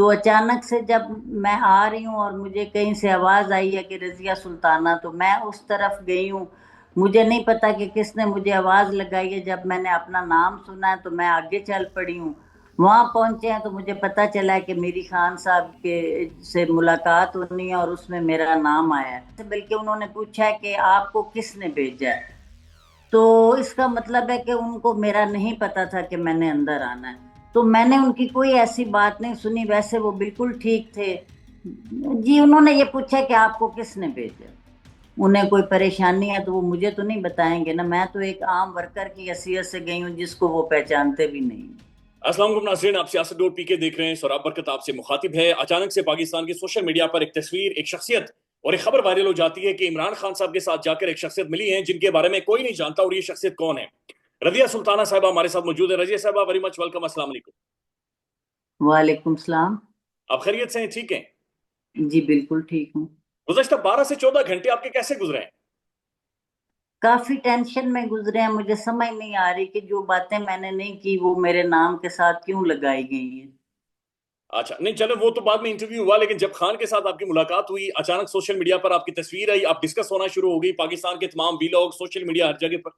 تو اچانک سے جب میں آ رہی ہوں اور مجھے کہیں سے آواز آئی ہے کہ رضیہ سلطانہ، تو میں اس طرف گئی ہوں۔ مجھے نہیں پتا کہ کس نے مجھے آواز لگائی ہے، جب میں نے اپنا نام سنا ہے تو میں آگے چل پڑی ہوں۔ وہاں پہنچے ہیں تو مجھے پتا چلا ہے کہ میری خان صاحب کے سے ملاقات ہونی ہے اور اس میں میرا نام آیا ہے، بلکہ انہوں نے پوچھا ہے کہ آپ کو کس نے بھیجا ہے۔ تو اس کا مطلب ہے کہ ان کو میرا نہیں پتا تھا کہ میں نے اندر آنا ہے۔ تو میں نے ان کی کوئی ایسی بات نہیں سنی، ویسے وہ بالکل ٹھیک تھے جی۔ انہوں نے یہ پوچھا کہ آپ کو کس نے بھیجا، انہیں کوئی پریشانی ہے تو وہ مجھے تو نہیں بتائیں گے نا، میں تو ایک عام ورکر کی حیثیت سے گئی ہوں جس کو وہ پہچانتے بھی نہیں۔ السلام علیکم ناظرین، آپ سیاست ڈور پی کے دیکھ رہے ہیں۔ سوراب برکت آپ سے مخاطب ہے۔ اچانک سے پاکستان کی سوشل میڈیا پر ایک تصویر، ایک شخصیت اور ایک خبر وائرل ہو جاتی ہے کہ عمران خان صاحب کے ساتھ جا کر ایک شخصیت ملی ہے جن کے بارے میں کوئی نہیں جانتا، اور یہ شخصیت کون ہے؟ رضیہ سلطانہ صاحبہ ہمارے ساتھ موجود ہے۔ رضیہ صاحبہ ویری مچ ویلکم، السلام علیکم۔ وعلیکم السلام۔ آپ خیریت سے ہیں؟ ٹھیک ہیں؟ جی بالکل ٹھیک ہوں۔ گزشتہ 12 سے 14 گھنٹے آپ کے کیسے گزرے ہیں؟ کافی ٹینشن میں گزرے ہیں، مجھے سمجھ نہیں آ رہی کہ جو باتیں میں نے نہیں کی وہ میرے نام کے ساتھ کیوں لگائی گئی ہیں۔ اچھا نہیں، چلے وہ تو بعد میں انٹرویو ہوا، لیکن جب خان کے ساتھ آپ کی ملاقات ہوئی، اچانک سوشل میڈیا پر آپ کی تصویر آئی، آپ ڈسکس ہونا شروع ہو گئی، پاکستان کے تمام ویلاگ، سوشل میڈیا، ہر جگہ پر۔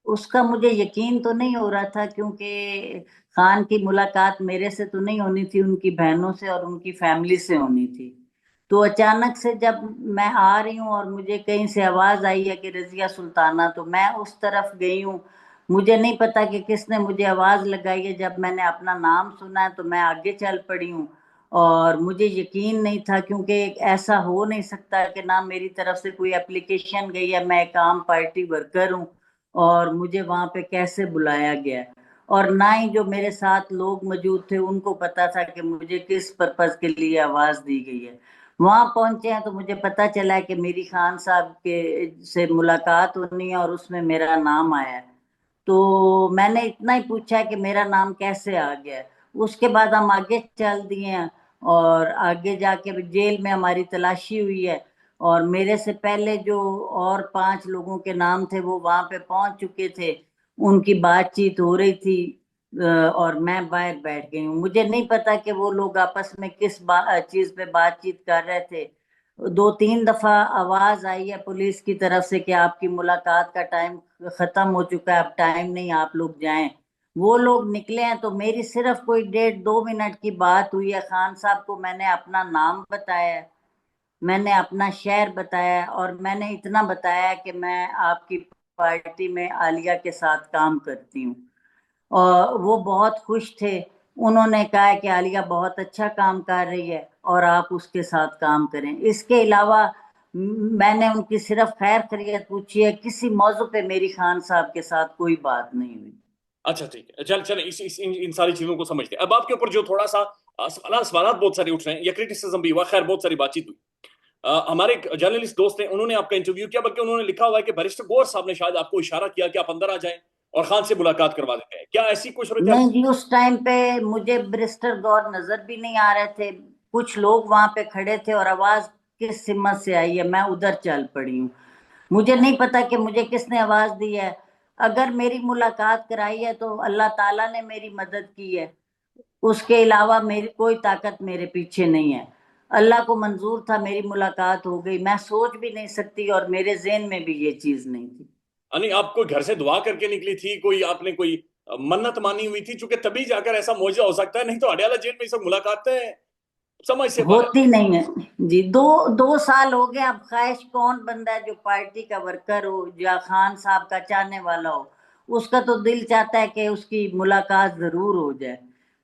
اس کا مجھے یقین تو نہیں ہو رہا تھا، کیونکہ خان کی ملاقات میرے سے تو نہیں ہونی تھی، ان کی بہنوں سے اور ان کی فیملی سے ہونی تھی۔ تو اچانک سے جب میں آ رہی ہوں اور مجھے کہیں سے آواز آئی ہے کہ رضیہ سلطانہ، تو میں اس طرف گئی ہوں۔ مجھے نہیں پتا کہ کس نے مجھے آواز لگائی ہے، جب میں نے اپنا نام سنا ہے تو میں آگے چل پڑی ہوں۔ اور مجھے یقین نہیں تھا، کیونکہ ایسا ہو نہیں سکتا کہ نہ میری طرف سے کوئی اپلیکیشن گئی ہے، میں ایک عام پارٹی ورکر ہوں اور مجھے وہاں پہ کیسے بلایا گیا، اور نہ ہی جو میرے ساتھ لوگ موجود تھے ان کو پتا تھا کہ مجھے کس پرپز کے لیے آواز دی گئی ہے۔ وہاں پہنچے ہیں تو مجھے پتا چلا ہے کہ میری خان صاحب کے سے ملاقات ہونی ہے اور اس میں میرا نام آیا ہے۔ تو میں نے اتنا ہی پوچھا کہ میرا نام کیسے آ گیا ہے۔ اس کے بعد ہم آگے چل دیے ہیں اور آگے جا کے جیل میں ہماری تلاشی ہوئی ہے، اور میرے سے پہلے جو اور 5 لوگوں کے نام تھے وہ وہاں پہ پہنچ چکے تھے، ان کی بات چیت ہو رہی تھی، اور میں باہر بیٹھ گئی ہوں۔ مجھے نہیں پتا کہ وہ لوگ آپس میں کس چیز پہ بات چیت کر رہے تھے۔ 2-3 دفعہ آواز آئی ہے پولیس کی طرف سے کہ آپ کی ملاقات کا ٹائم ختم ہو چکا ہے، اب ٹائم نہیں، آپ لوگ جائیں۔ وہ لوگ نکلے ہیں تو میری صرف کوئی 1.5-2 منٹ کی بات ہوئی ہے۔ خان صاحب کو میں نے اپنا نام بتایا ہے، میں نے اپنا شہر بتایا، اور میں نے اتنا بتایا کہ میں آپ کی پارٹی میں عالیہ کے ساتھ کام کرتی ہوں، اور وہ بہت خوش تھے۔ انہوں نے کہا کہ عالیہ بہت اچھا کام کر رہی ہے اور آپ اس کے ساتھ کام کریں۔ اس کے علاوہ میں نے ان کی صرف خیر خیریت پوچھی ہے، کسی موضوع پہ میری خان صاحب کے ساتھ کوئی بات نہیں ہوئی۔ اچھا ٹھیک ہے، چلیں ان ساری چیزوں کو سمجھتے ہیں۔ اب آپ کے اوپر جو تھوڑا سا سوالات بہت سارے اٹھ رہے ہیں، یا کرٹیسزم بھی ہوا، خیر بہت ساری بات چیت ہوئی۔ ہمارے جرنلسٹ دوست ہیں، انہوں نے آپ کا انٹرویو کیا، بلکہ انہوں نے لکھا ہوا ہے کہ بیرسٹر گور صاحب نے شاید آپ کو اشارہ کیا کہ آپ اندر آ جائیں اور خان سے ملاقات کروا دیتے ہیں، کیا ایسی کوئی صورت؟ نہیں جی، اس ٹائم پہ مجھے بیرسٹر گور نظر بھی نہیں آ رہے تھے، کچھ لوگ وہاں پہ کھڑے تھے اور آواز کس سمت سے آئی ہے میں ادھر چل پڑی ہوں۔ مجھے نہیں پتا کہ مجھے کس نے آواز دی ہے۔ اگر میری ملاقات کرائی ہے تو اللہ تعالیٰ نے میری مدد کی ہے، اس کے علاوہ میری کوئی طاقت میرے پیچھے نہیں ہے۔ اللہ کو منظور تھا، میری ملاقات ہو گئی، میں سوچ بھی نہیں سکتی اور میرے ذہن میں بھی یہ چیز نہیں تھی۔ نہیں، آپ کوئی گھر سے دعا کر کے نکلی تھی، کوئی آپ نے کوئی منت مانی ہوئی تھی؟ چونکہ تبھی جا کر ایسا معجزہ ہو سکتا ہے، نہیں تو اڈیالہ جیل میں یہ سب ملاقاتیں سمجھ سے باہر۔ ہوتی نہیں ہے جی۔ 2 سال ہو گئے، اب خواہش کون بندہ ہے جو پارٹی کا ورکر ہو یا خان صاحب کا چاہنے والا ہو، اس کا تو دل چاہتا ہے کہ اس کی ملاقات ضرور ہو جائے۔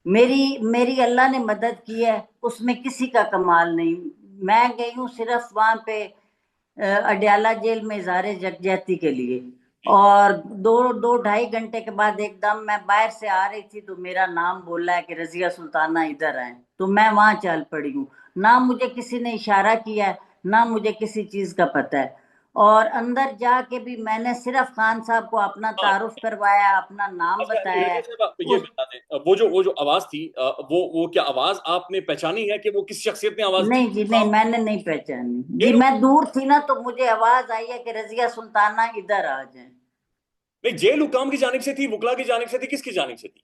میری اللہ نے مدد کی ہے، اس میں کسی کا کمال نہیں۔ میں گئی ہوں صرف وہاں پہ اڈیالہ جیل میں اظہار یکجہتی کے لیے، اور 2-2.5 گھنٹے کے بعد ایک دم میں باہر سے آ رہی تھی تو میرا نام بولا ہے کہ رضیہ سلطانہ ادھر آئیں، تو میں وہاں چل پڑی ہوں۔ نہ مجھے کسی نے اشارہ کیا ہے، نہ مجھے کسی چیز کا پتہ ہے، اور اندر جا کے بھی میں نے صرف خان صاحب کو اپنا تعارف کروایا، اپنا نام اچھا نہیں، بتایا ہے۔ رضیہ صاحب آپ یہ بتا دیں، وہ جو آواز تھی، وہ کیا آواز آپ نے پہچانی ہے کہ وہ کس شخصیت نے آواز دی؟ نہیں جی، نہیں، میں نے نہیں پہچانی جی، جیل میں دور تھی نا، تو مجھے آواز آئی ہے کہ رضیہ سلطانہ ادھر آ جائیں۔ نہیں، جیل حکام کی جانب سے تھی، وکلا کی جانب سے تھی، کس کی جانب سے تھی؟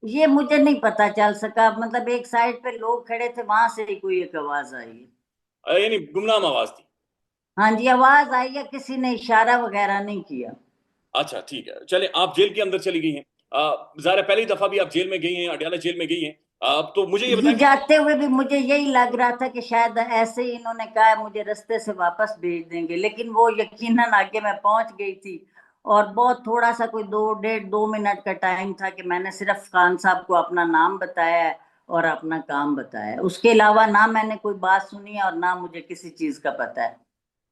ये मुझे नहीं पता चल सका, मतलब एक साइड पे लोग खड़े थे, वहां से ही कोई एक आवाज आई है। यानी गुमनाम आवाज थी? हाँ जी, आवाज आई है, किसी ने इशारा वगैरह नहीं किया। अच्छा ठीक है, चले आप जेल के अंदर चली गई हैं। ज़ाहिर है पहली दफा भी आप जेल में गई हैं, अडयाला जेल में गई हैं। तो मुझे ये जी, बताएं कि जाते हुए भी मुझे यही लग रहा था कि शायद ऐसे ही इन्होंने कहा है मुझे रास्ते से वापस भेज देंगे, लेकिन वो यकीनन आगे मैं पहुंच गई थी। और बहुत थोड़ा सा, कोई 2 1.5 2 मिनट का टाइम था कि मैंने सिर्फ खान साहब को अपना नाम बताया है और अपना काम बताया है। उसके अलावा ना मैंने कोई बात सुनी है और ना मुझे किसी चीज का पता है।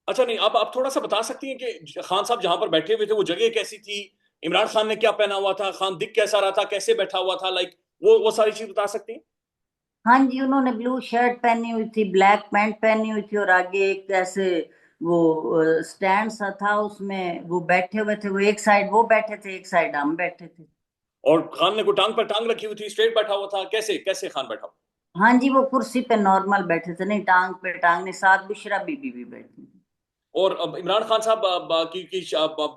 अच्छा नहीं, आप थोड़ा सा बता सकती हैं कि खान साहब जहां पर बैठे हुए थे वो जगह कैसी थी? इमरान खान ने क्या पहना हुआ था? खान दिख कैसा रहा था? कैसे बैठा हुआ था? लाइक वो सारी चीज बता सकती हैं? हाँ जी, उन्होंने ब्लू शर्ट पहनी हुई थी, ब्लैक पैंट पहनी हुई थी, और आगे एक ऐसे वो स्टैंड सा था, उसमें वो बैठे हुए थे। वो एक साइड वो बैठे थे, एक साइड हम बैठे थे। और खान ने कोई टांग पर टांग रखी हुई थी, स्ट्रेट बैठा हुआ था? कैसे कैसे खान बैठा हुआ? हाँ जी, वो कुर्सी पे नॉर्मल बैठे थे, नहीं टांग पे टांग नहीं। साथ बुशरा बीबी भी बैठी थी। और अब इमरान खान साहब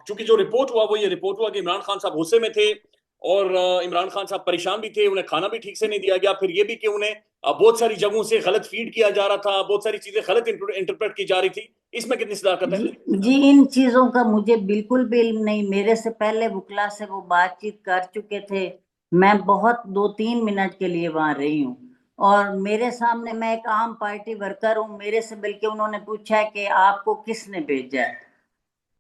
चूंकि जो रिपोर्ट हुआ वो ये रिपोर्ट हुआ कि इमरान खान साहब गुस्से में थे, और इमरान खान साहब परेशान भी थे, उन्हें खाना भी ठीक से नहीं दिया गया। फिर ये भी कि उन्हें बहुत सारी जगहों से गलत फीड किया जा रहा था, बहुत सारी चीजें गलत इंटरप्रेट की जा रही थी। इसमें कितनी सदाकत है? जी जी, इन चीजों का मुझे बिल्कुल भी इल्म नहीं। मेरे से पहले वकला से वो बातचीत कर चुके थे। मैं बहुत 2 3 मिनट के लिए वहां रही हूँ। और मेरे सामने, मैं एक आम पार्टी वर्कर हूँ, मेरे से बल्कि उन्होंने पूछा है कि आपको किसने भेजा है।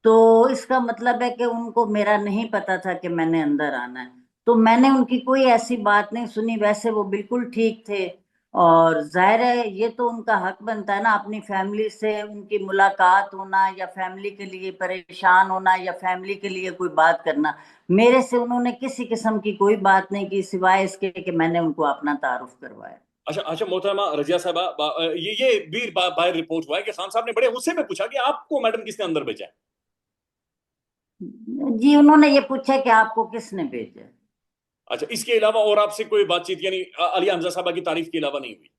तो इसका मतलब है कि उनको मेरा नहीं पता था कि मैंने अंदर आना है। तो मैंने उनकी कोई ऐसी बात नहीं सुनी। वैसे वो बिल्कुल ठीक थे। और जाहिर है ये तो उनका हक बनता है ना, अपनी फैमिली से उनकी मुलाकात होना, या फैमिली के लिए परेशान होना, या फैमिली के लिए कोई बात करना। मेरे से उन्होंने किसी किस्म की कोई बात नहीं की, सिवाय इसके कि मैंने उनको अपना तारुफ करवाया। अच्छा अच्छा, मोहतरमा रजिया साहबा, ये भी बाहर रिपोर्ट हुआ है कि खान साहब ने बड़े गुस्से में पूछा कि आपको मैडम किसने अंदर भेजा है? जी, उन्होंने ये पूछा कि आपको किसने भेजा। अच्छा, इसके अलावा और आपसे कोई बातचीत यानी अलिया हमजा साहबा की तारीफ के अलावा नहीं हुई?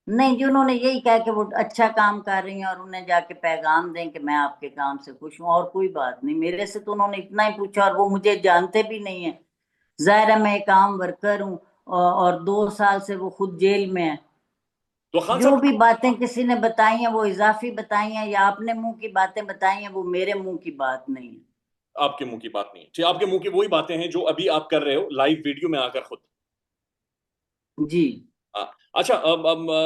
नहीं जी, उन्होंने यही कहा कि वो अच्छा काम कर रही हैं और उन्हें जाके पैगाम दें कि मैं आपके काम से खुश हूँ, और कोई बात नहीं। मेरे से तो उन्होंने इतना ही पूछा, और वो मुझे जानते भी नहीं है। जाहिर है मैं एक आम वर्कर हूँ, और 2 साल से वो खुद जेल में है। तो खान जो साहब भी बातें किसी ने बताई हैं वो इजाफी बताई हैं, या अपने मुंह की बातें बताई हैं, वो मेरे मुंह की बात नहीं है। आपके मुंह की बात नहीं है जी, आपके मुंह की वही बातें हैं जो अभी आप कर रहे हो लाइव वीडियो में आकर खुद। जी। हाँ। अच्छा,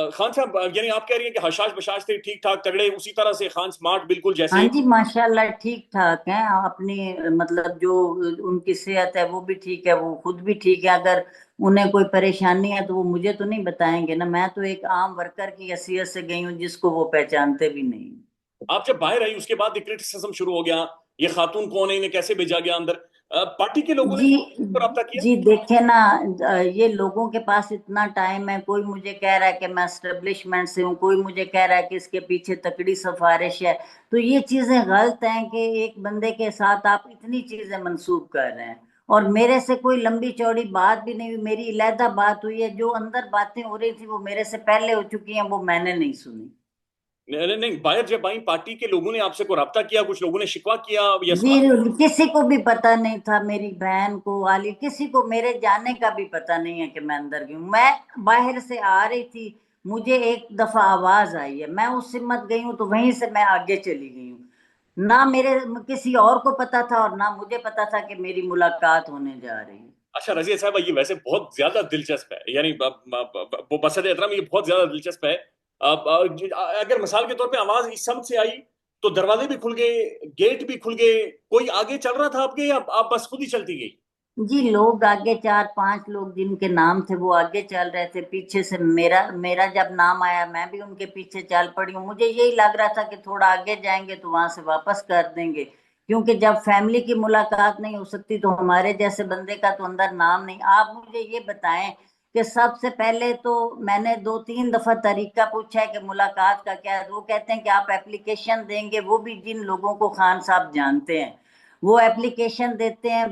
खान साहब यानी आप कह रही हैं कि हशाश बशाश थे, ठीक ठाक तगड़े, उसी तरह से खान स्मार्ट बिल्कुल हाँ जैसे। जी, माशाल्लाह ठीक ठाक हैं अपनी। मतलब जो उनकी सेहत है वो भी ठीक है, वो खुद भी ठीक है। अगर उन्हें कोई परेशानी है तो वो मुझे तो नहीं बताएंगे ना। मैं तो एक आम वर्कर की हैसियत से गई हूँ, जिसको वो पहचानते भी नहीं। आप जब बाहर आई उसके बाद क्रिटिसिज्म शुरू हो गया, ये खातून कौन है, इन्हें कैसे भेजा गया अंदर? पार्टी के लोगों ने जी रब्ता किया? जी, देखे ना, ये लोगों के पास इतना टाइम है। कोई मुझे कह रहा है कि मैं एस्टेब्लिशमेंट से हूँ, कोई मुझे कह रहा है कि इसके पीछे तकड़ी सिफारिश है। तो ये चीजें गलत हैं कि एक बंदे के साथ आप इतनी चीजें मंसूब कर रहे हैं। और मेरे से कोई लंबी चौड़ी बात भी नहीं हुई, मेरी इलादा बात हुई है। जो अंदर बातें हो रही थी वो मेरे से पहले हो चुकी हैं, वो मैंने नहीं सुनी। नहीं नहीं नहीं, बाहर जब आई पार्टी के लोगों ने आपसे कोई रब्ता किया, कुछ लोगों ने शिकवा किया या जी, सवाल? किसी को भी पता नहीं था। मेरी बहन को, वाली, किसी को मेरे जाने का भी पता नहीं है कि मैं अंदर गई हूँ। मैं बाहर से आ रही थी, मुझे एक दफा आवाज आई है, मैं उस सिमत गई हूँ, तो वहीं से मैं आगे चली गई हूँ। ना मेरे किसी और को पता था, और ना मुझे पता था कि मेरी मुलाकात होने जा रही है। अच्छा रजिया साहब, ये वैसे बहुत ज्यादा दिलचस्प है, यानी वो बसत एहतराम ये बहुत ज्यादा दिलचस्प है। अगर मिसाल के तौर पे आवाज इस सम से आई तो दरवाजे भी खुल गए, गेट भी खुल गए, कोई आगे चल रहा था आपके, या आप बस खुद ही चलती गई? जी, लोग आगे, 4 5 लोग जिनके नाम थे वो आगे चल रहे थे। पीछे से मेरा मेरा जब नाम आया, मैं भी उनके पीछे चल पड़ी हूँ। मुझे यही लग रहा था कि थोड़ा आगे जाएंगे तो वहां से वापस कर देंगे, क्योंकि जब फैमिली की मुलाकात नहीं हो सकती तो हमारे जैसे बंदे का तो अंदर नाम नहीं। आप मुझे ये बताएं कि सबसे पहले तो मैंने 2 3 दफा तरीका पूछा है कि मुलाकात का क्या है। वो कहते हैं कि आप एप्लीकेशन देंगे, वो भी जिन लोगों को खान साहब जानते हैं। वो एप्लीकेशन देते हैं,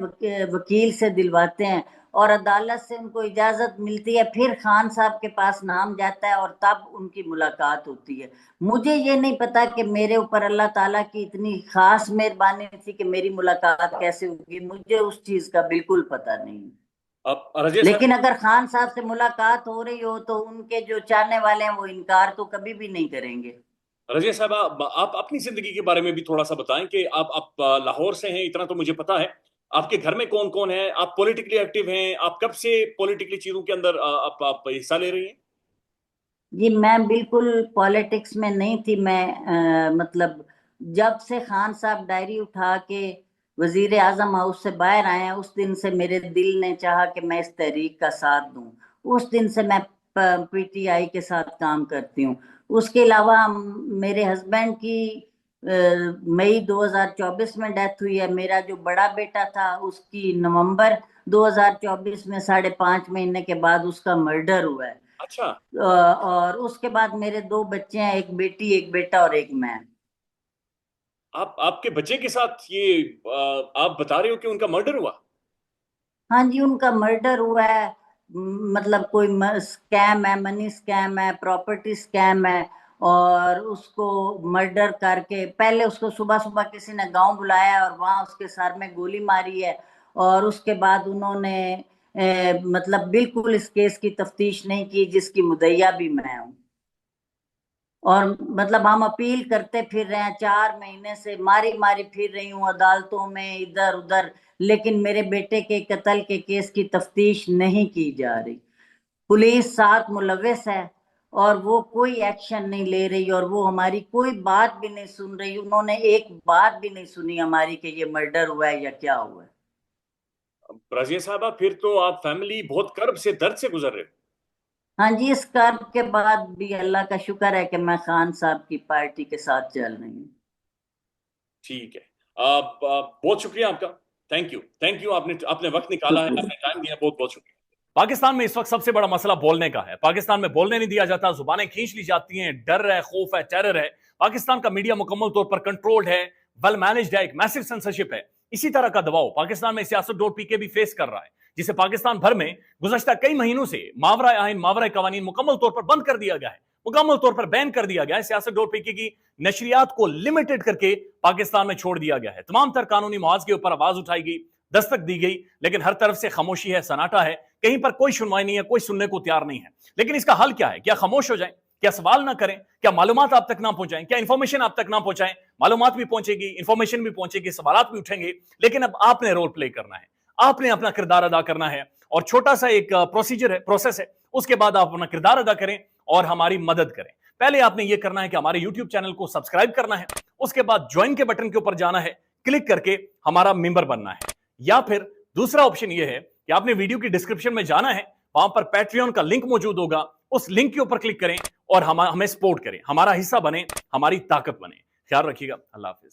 वकील से दिलवाते हैं, और अदालत से उनको इजाजत मिलती है, फिर खान साहब के पास नाम जाता है, और तब उनकी मुलाकात होती है। मुझे ये नहीं पता कि मेरे ऊपर अल्लाह ताला की इतनी खास मेहरबानी थी कि मेरी मुलाकात कैसे होगी। मुझे उस चीज का बिल्कुल पता नहीं। रजिया साहब, लेकिन अगर खान साहब से मुलाकात हो रही हो तो उनके जो चाहने वाले हैं वो इनकार तो कभी भी नहीं करेंगे। रजिया साहब, आप अपनी जिंदगी के बारे में भी थोड़ा सा बताएं कि आप लाहौर से हैं, इतना तो मुझे पता है। आपके घर में कौन कौन है? आप पॉलिटिकली एक्टिव हैं? आप कब से पॉलिटिकली चीजों के अंदर आप हिस्सा ले रही हैं? जी मैं बिल्कुल पॉलिटिक्स में नहीं थी। मैं मतलब जब से खान साहब डायरी उठा के वजीर आजम हाउस से बाहर आए हैं उस दिन से मेरे दिल ने चाहा कि मैं इस तहरीक का साथ दूं। उस दिन से मैं पीटीआई के साथ काम करती हूँ। उसके अलावा मेरे हस्बैंड की मई 2024 में डेथ हुई है। मेरा जो बड़ा बेटा था उसकी नवंबर 2024 में 5.5 महीने के बाद उसका मर्डर हुआ है। अच्छा। और उसके बाद मेरे 2 बच्चे हैं, एक बेटी एक बेटा और एक मैं। आपके बच्चे के साथ ये आप बता रहे हो कि उनका मर्डर हुआ? हाँ जी उनका मर्डर हुआ है। मतलब कोई स्कैम है, मनी स्कैम है, प्रॉपर्टी स्कैम है। और उसको मर्डर करके पहले उसको सुबह सुबह किसी ने गांव बुलाया और वहां उसके सर में गोली मारी है। और उसके बाद उन्होंने मतलब बिल्कुल इस केस की तफ्तीश नहीं की जिसकी मुद्दइया भी मैं हूँ। और मतलब हम अपील करते फिर रहे हैं, 4 महीने से मारी मारी फिर रही हूँ अदालतों में इधर उधर। लेकिन मेरे बेटे के कत्ल के केस की तफ्तीश नहीं की जा रही। पुलिस साथ मुलविस है और वो कोई एक्शन नहीं ले रही और वो हमारी कोई बात भी नहीं सुन रही। उन्होंने एक बात भी नहीं सुनी हमारी कि ये मर्डर हुआ है या क्या हुआ है। रजिया साहबा, फिर तो आप फैमिली बहुत कर्ब से, दर्द से गुजर रहे हो। हाँ जी इस कर्म के बाद भी अल्लाह का शुक्र है कि मैं खान साहब की पार्टी के साथ चल रही हूँ। ठीक है। बहुत शुक्रिया आपका। थैंक यू, आपने आपने वक्त निकाला है, शुक्रिया। आपने टाइम दिया, बहुत बहुत शुक्रिया। पाकिस्तान में इस वक्त सबसे बड़ा मसला बोलने का है। पाकिस्तान में बोलने नहीं दिया जाता, जुबानें खींच ली जाती हैं, डर है, खौफ है, टेरर है। पाकिस्तान का मीडिया मुकम्मल तौर पर कंट्रोल्ड है, वेल मैनेज्ड है, एक मैसिव सेंसरशिप है। इसी तरह का दबाव पाकिस्तान में सियासत.pk भी फेस कर रहा है, जिसे पाकिस्तान भर में गुज़श्ता कई महीनों से मावरा आइन, मावरा कवानीन मुकम्मल तौर पर बंद कर दिया गया है, मुकम्मल तौर पर बैन कर दिया गया है। सियासत.pk की नशरियात को लिमिटेड करके पाकिस्तान में छोड़ दिया गया है। तमाम तर कानूनी मुआवजे के ऊपर आवाज उठाई गई, दस्तक दी गई, लेकिन हर तरफ से खामोशी है, सन्नाटा है। कहीं पर कोई सुनवाई नहीं है, कोई सुनने को तैयार नहीं है। लेकिन इसका हल क्या है? क्या खामोश हो जाएं? क्या सवाल ना करें? क्या मालूमात आप तक ना पहुंचाएं? क्या इंफॉर्मेशन आप तक ना पहुंचाएं? मालूमात भी पहुंचेगी, इंफॉर्मेशन भी पहुंचेगी, सवालात भी उठेंगे, लेकिन अब आपने रोल प्ले करना है, आपने अपना किरदार अदा करना है। और छोटा सा एक प्रोसीजर है, प्रोसेस है, उसके बाद आप अपना किरदार अदा करें और हमारी मदद करें। पहले आपने यह करना है कि हमारे यूट्यूब चैनल को सब्सक्राइब करना है, उसके बाद ज्वाइन के बटन के ऊपर जाना है, क्लिक करके हमारा मेंबर बनना है। या फिर दूसरा ऑप्शन यह है कि आपने वीडियो की डिस्क्रिप्शन में जाना है, वहां पर पैट्रियन का लिंक मौजूद होगा, उस लिंक के ऊपर क्लिक करें और हमें सपोर्ट करें, हमारा हिस्सा बने, हमारी ताकत बने। ख्याल रखिएगा। अल्लाह हाफिज।